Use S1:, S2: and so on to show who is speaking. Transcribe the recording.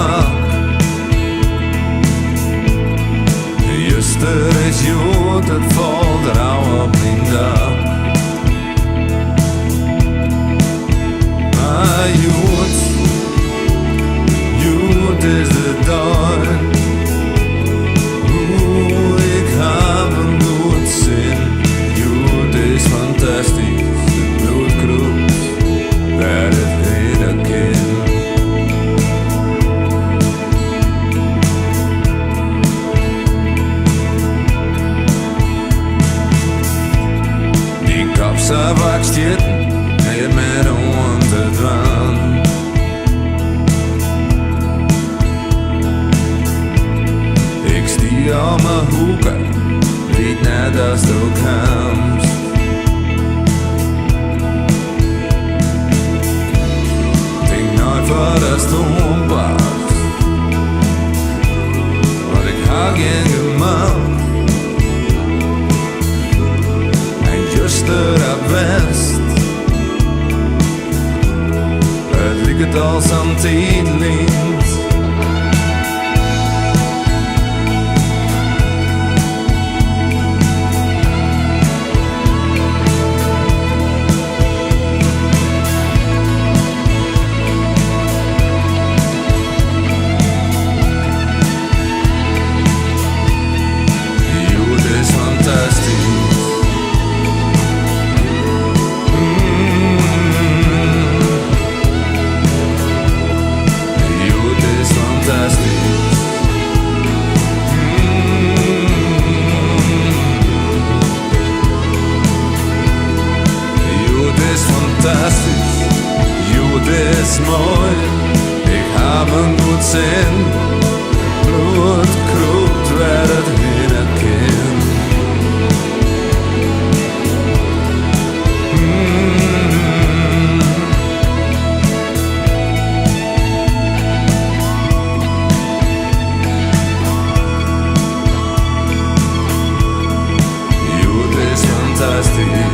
S1: mag. Juster is goed, het valt er al op mijn dak. Maar goed is de dag. Ik heb een goed zin. Goed is fantastisch, het bloed kroept waar het heen kan. Die kapsabak stiert het met een wonderdwaan. Ik stier al mijn hoeken, weet net als het ook komt. Denk nooit voor dat het past, want ik hou geen gemak. En juster op west, het ligt als aan tijdlings. Fantastisch, goed is mooi, ik heb een goed zin, bloed kroept waar het heen kan. Goed is fantastisch.